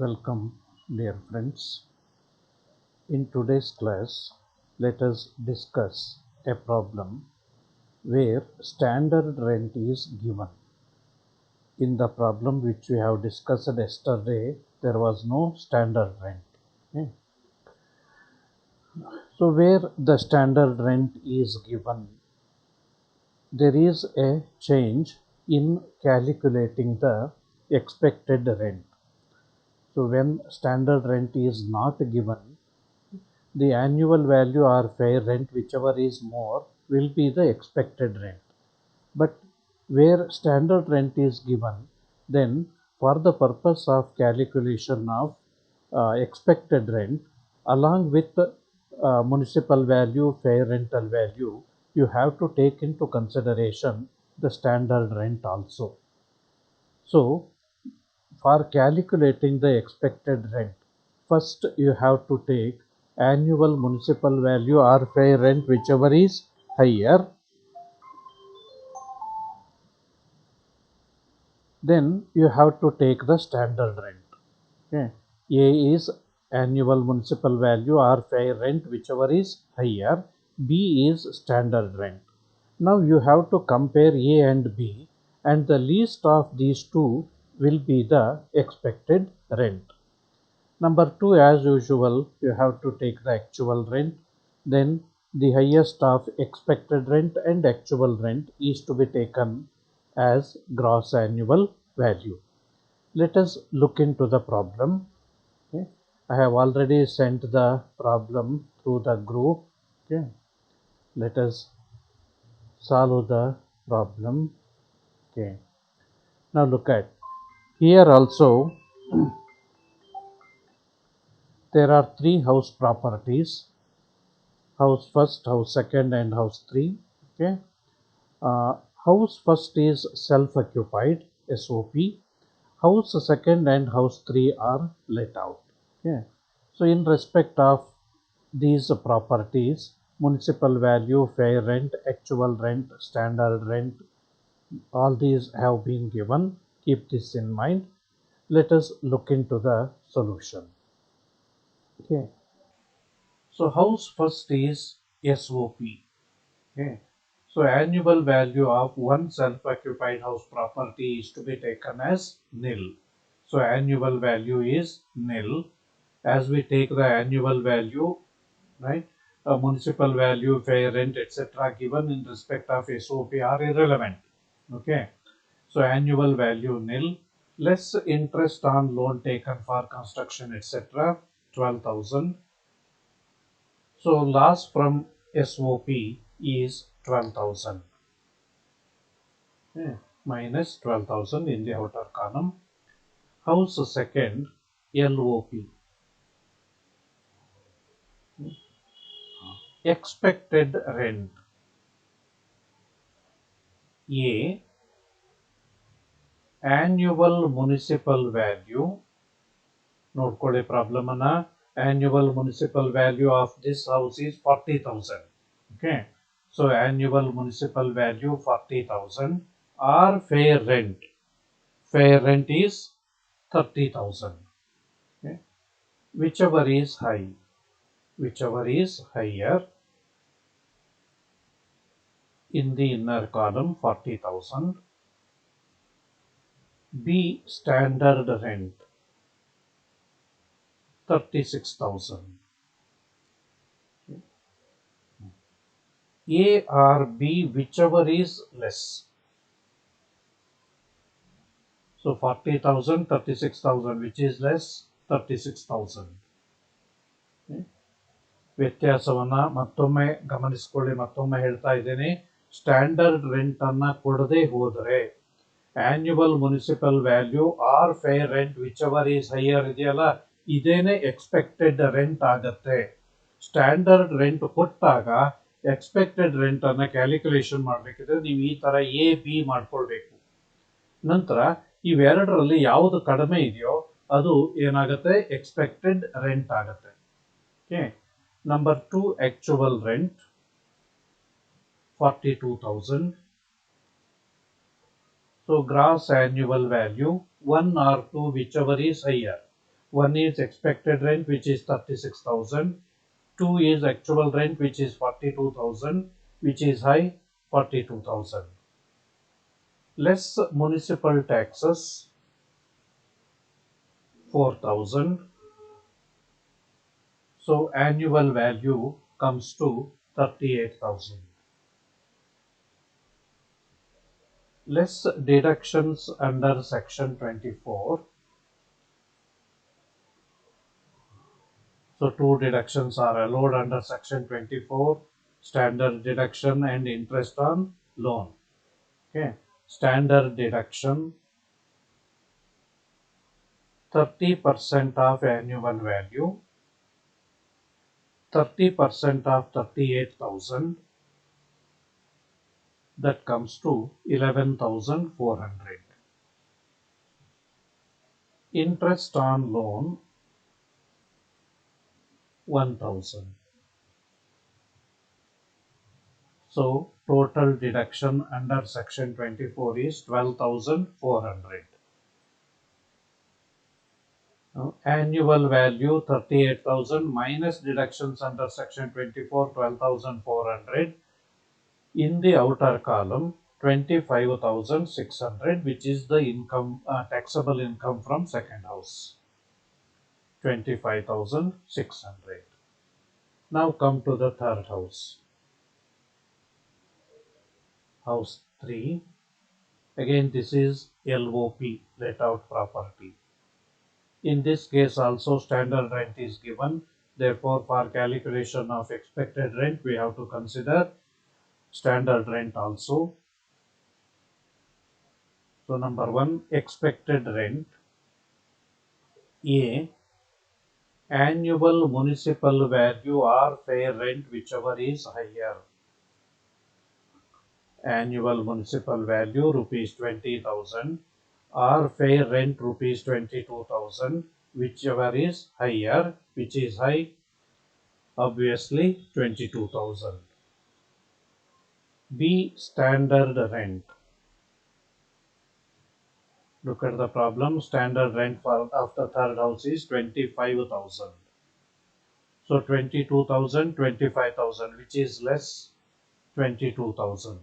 Welcome, dear friends. In today's class, let us discuss a problem where standard rent is given. In the problem which we have discussed yesterday, there was no standard rent. Okay? So, where the standard rent is given, there is a change in calculating the expected rent. So, when standard rent is not given, the annual value or fair rent, whichever is more, will be the expected rent. But where standard rent is given, then for the purpose of calculation of expected rent, along with the municipal value, fair rental value, you have to take into consideration the standard rent also. So, for calculating the expected rent, first you have to take annual municipal value or fair rent, whichever is higher. Then you have to take the standard rent. Okay. A is annual municipal value or fair rent, whichever is higher. B is standard rent. Now you have to compare A and B, and the least of these two will be the expected rent. Number two, as usual, you have to take the actual rent. Then the highest of expected rent and actual rent is to be taken as gross annual value. Let us look into the problem. Okay. I have already sent the problem through the group. Okay. Let us solve the problem. Okay. Now look at here also there are three house properties: house first, house second, and house three. Okay. Uh, House first is self-occupied (SOP). House second and house three are let out. Okay. So in respect of these properties, municipal value, fair rent, actual rent, standard rent, all these have been given. Keep this in mind. Let us look into the solution. Okay. So house first is SOP. Okay. So annual value of one self-occupied house property is to be taken as nil. So annual value is nil. As we take the annual value, right, a municipal value, fair rent, etc. given in respect of SOP are irrelevant. Okay. So annual value nil, less interest on loan taken for construction, etc. 12,000. So loss from SOP is 12,000. Okay. Minus 12,000 in the outer column. House second, LOP. Expected rent. A, annual municipal value. ನೋಡ್ಕೊಳ್ಳಿ problem ಅನ್ನ. Annual municipal value of this house is 40,000. Okay. So annual municipal value 40,000 or fair rent. Fair rent is 30,000. Okay. Whichever is high. Whichever is higher in the inner column 40,000. B, standard rent 36,000. A or B, whichever is less. So 40,000, 36,000, which is less? 36,000. Okay. ವ್ಯತ್ಯಾಸವನ್ನ ಮತ್ತೊಮ್ಮೆ ಗಮನಿಸಿಕೊಳ್ಳಿ. ಮತ್ತೊಮ್ಮೆ ಹೇಳ್ತಾ ಇದ್ದೇನೆ, standard rent ಅನ್ನ ಕೊಡದೆ ಹೋದರೆ annual municipal value or fair rent whichever is higher ಇದೆಯಲ್ಲ, ಇದೇನೆ ಎಕ್ಸ್ಪೆಕ್ಟೆಡ್ ರೆಂಟ್ ಆಗತ್ತೆ. ಸ್ಟ್ಯಾಂಡರ್ಡ್ ರೆಂಟ್ ಕೊಟ್ಟಾಗ ಎಕ್ಸ್ಪೆಕ್ಟೆಡ್ ರೆಂಟ್ ಅನ್ನ ಕ್ಯಾಲ್ಕುಲೇಷನ್ ಮಾಡಬೇಕಿದ್ರೆ ನೀವು ಈ ತರ ಎ ಬಿ ಮಾಡ್ಕೊಳ್ಬೇಕು. ನಂತರ ಇವೆರಡರಲ್ಲಿ ಯಾವುದು ಕಡಿಮೆ ಇದೆಯೋ ಅದು ಏನಾಗುತ್ತೆ? ಎಕ್ಸ್ಪೆಕ್ಟೆಡ್ ರೆಂಟ್ ಆಗುತ್ತೆ. Okay. Number 2, actual rent 42,000. So gross annual value 1 or 2, whichever is higher. One is expected rent, which is 36,000. Two is actual rent, which is 42,000, which is high, 42,000. Less municipal taxes, 4,000. So annual value comes to 38,000. Less deductions under section 24. So two deductions are allowed under section 24, standard deduction and interest on loan. Okay, standard deduction 30% of annual value, 30% of 38,000, that comes to 11,400. Interest on loan 1,000. So total deduction under section 24 is 12,400. Annual value 38,000 minus deductions under section 24, 12,400. In the outer column 25,600, which is the income, taxable income from second house, 25,600. Now come to the third house, house 3. Again this is LOP, let out property. In this case also standard rent is given. Therefore, for calculation of expected rent, we have to consider standard rent also. So number 1, expected rent. A, annual municipal value or fair rent, whichever is higher. Annual municipal value rupees 20,000 or fair rent rupees 22,000, whichever is higher. Which is high? Obviously 22,000. B, standard rent. Look at the problem. Standard rent for of the third house is 25,000. So 22,000, 25,000, which is less? 22,000.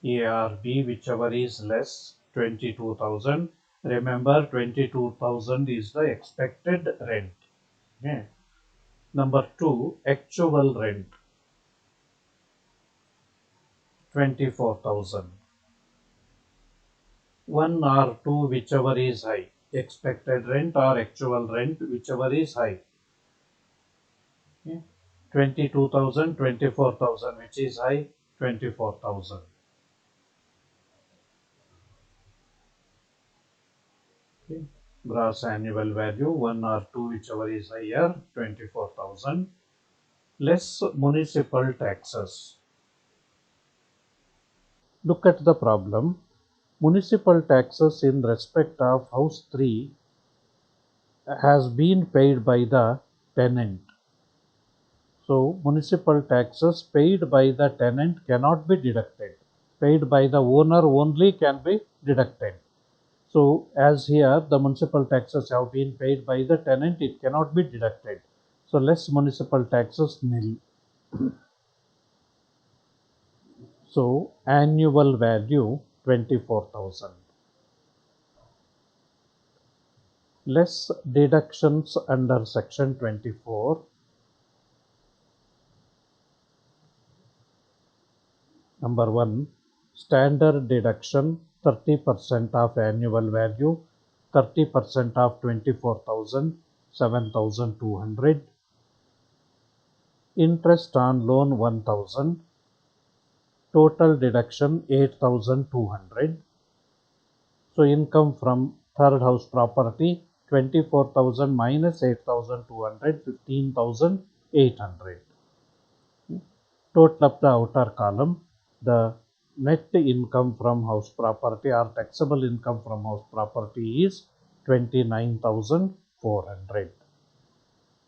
A or B, whichever is less, 22,000. Remember, 22,000 is the expected rent. Okay. Number 2, actual rent, 24,000. 1 or 2, whichever is high. Expected rent or actual rent, whichever is high. Okay. 22,000, 24,000, which is high? 24,000. Okay. Gross annual value 1 or 2, whichever is higher, 24,000. Less municipal taxes. Look at the problem. Municipal taxes in respect of house 3 has been paid by the tenant. So municipal taxes paid by the tenant cannot be deducted. Paid by the owner only can be deducted. So as here the municipal taxes have been paid by the tenant, it cannot be deducted. So less municipal taxes nil. So annual value 24,000. Less deductions under section 24. Number 1, standard deduction 30% of annual value, 30% of 24,000, 7,200. Interest on loan 1,000. Total deduction 8,200. So income from third house property 24,000 minus 8,200, 15,800. Total of the outer column, the net income from house property or taxable income from house property is 29,400.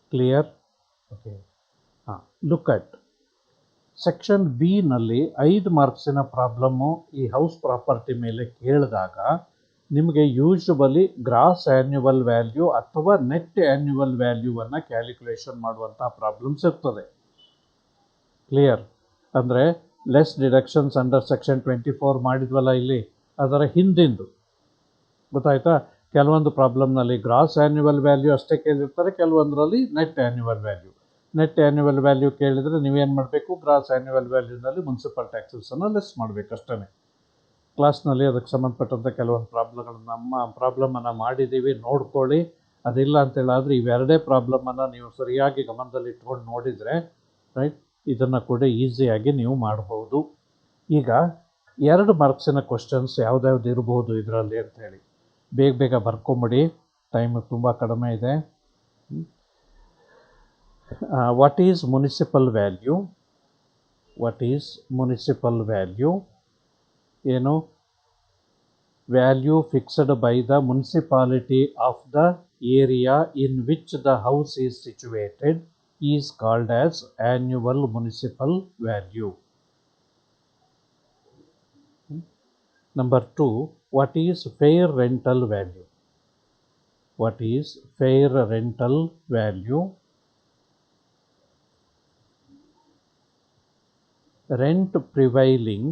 Clear? Okay. Look at section B ನಲ್ಲಿ 5 ಮಾರ್ಕ್ಸಿನ problem ಈ house property ಮೇಲೆ ಕೇಳಿದಾಗ ನಿಮಗೆ usually gross annual value ಅಥವಾ net annual ವ್ಯಾಲ್ಯೂವನ್ನು calculation ಮಾಡುವಂಥ problems ಇರ್ತದೆ. Clear? ಅಂದರೆ ಲೆಸ್ ಡಿಡಕ್ಷನ್ಸ್ ಅಂಡರ್ ಸೆಕ್ಷನ್ 24 ಮಾಡಿದ್ವಲ್ಲ ಇಲ್ಲಿ, ಅದರ ಹಿಂದಿಂದು ಗೊತ್ತಾಯ್ತಾ? ಕೆಲವೊಂದು ಪ್ರಾಬ್ಲಮ್ನಲ್ಲಿ ಗ್ರಾಸ್ ಆ್ಯನ್ಯುವಲ್ ವ್ಯಾಲ್ಯೂ ಅಷ್ಟೇ ಕೇಳಿರ್ತಾರೆ, ಕೆಲವೊಂದರಲ್ಲಿ net annual value. Net annual value ಕೇಳಿದರೆ ನೀವೇನು ಮಾಡಬೇಕು, ಗ್ರಾಸ್ ಆ್ಯನ್ಯುವಲ್ ವ್ಯಾಲ್ಯೂನಲ್ಲಿ ಮುನ್ಸಿಪಲ್ ಟ್ಯಾಕ್ಸಸನ್ನು ಲೆಸ್ ಮಾಡಬೇಕು ಅಷ್ಟೇ. ಕ್ಲಾಸ್ನಲ್ಲಿ ಅದಕ್ಕೆ ಸಂಬಂಧಪಟ್ಟಂಥ ಕೆಲವೊಂದು ಪ್ರಾಬ್ಲಮನ್ನು ಮಾಡಿದ್ದೀವಿ, ನೋಡ್ಕೊಳ್ಳಿ. ಅದಿಲ್ಲ ಅಂತೇಳಾದರೆ ಇವೆರಡೇ ಪ್ರಾಬ್ಲಮನ್ನು ನೀವು ಸರಿಯಾಗಿ ಗಮನದಲ್ಲಿ ಇಟ್ಕೊಂಡು ನೋಡಿದರೆ ರೈಟ್, ಇದನ್ನು ಕೂಡ ಈಸಿಯಾಗಿ ನೀವು ಮಾಡ್ಬೋದು. ಈಗ 2 ಮಾರ್ಕ್ಸಿನ ಕ್ವಶನ್ಸ್ ಯಾವ್ದ್ಯಾವ್ದು ಇರ್ಬೋದು ಇದರಲ್ಲಿ ಅಂಥೇಳಿ ಬೇಗ ಬೇಗ ಬರ್ಕೊಂಬಿಡಿ, ಟೈಮ್ ತುಂಬ ಕಡಿಮೆ ಇದೆ. What is municipal value? What is municipal value? ಏನು? Value fixed by the municipality of the area in which the house is situated is called as annual municipal value. Number 2, what is fair rental value? What is fair rental value? Rent prevailing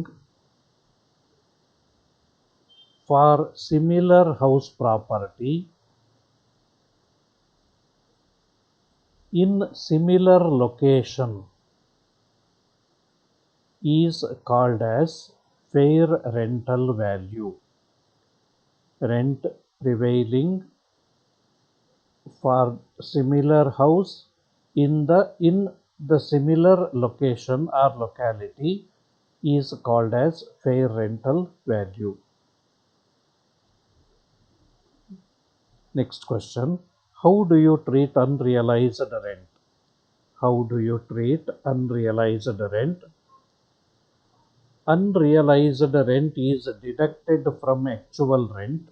for similar house property in similar location is called as fair rental value. Rent prevailing for similar house in the similar location or locality is called as fair rental value. Next question. How do you treat unrealized rent? How do you treat unrealized rent? Unrealized rent is deducted from actual rent.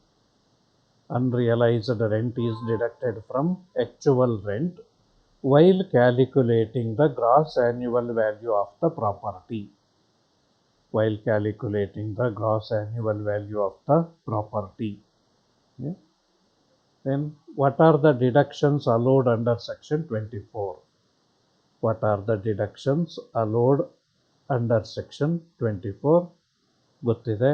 Unrealized rent is deducted from actual rent while calculating the gross annual value of the property. While calculating the gross annual value of the property. Yeah. Then what are the deductions allowed under section 24? What are the deductions allowed under section 24? ಗೊತ್ತಿದೆ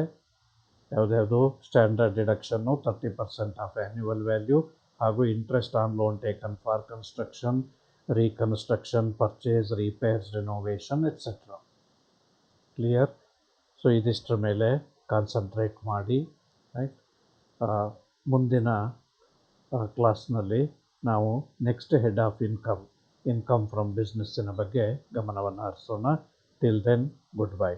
ಯಾವುದ್ಯಾವುದು? Standard ಡಿಡಕ್ಷನ್ನು 30% of annual value, ಹಾಗೂ interest on loan taken for construction, reconstruction, purchase, repairs, renovation etcetera. Clear? So ಇದಿಷ್ಟರ ಮೇಲೆ concentrate ಮಾಡಿ. Right, ಮುಂದಿನ ಕ್ಲಾಸ್ನಲ್ಲಿ ನಾವು next head of income from ಬಿಸ್ನೆಸ್ಸಿನ ಬಗ್ಗೆ ಗಮನವನ್ನು ಹರಿಸೋಣ. Till then, good by.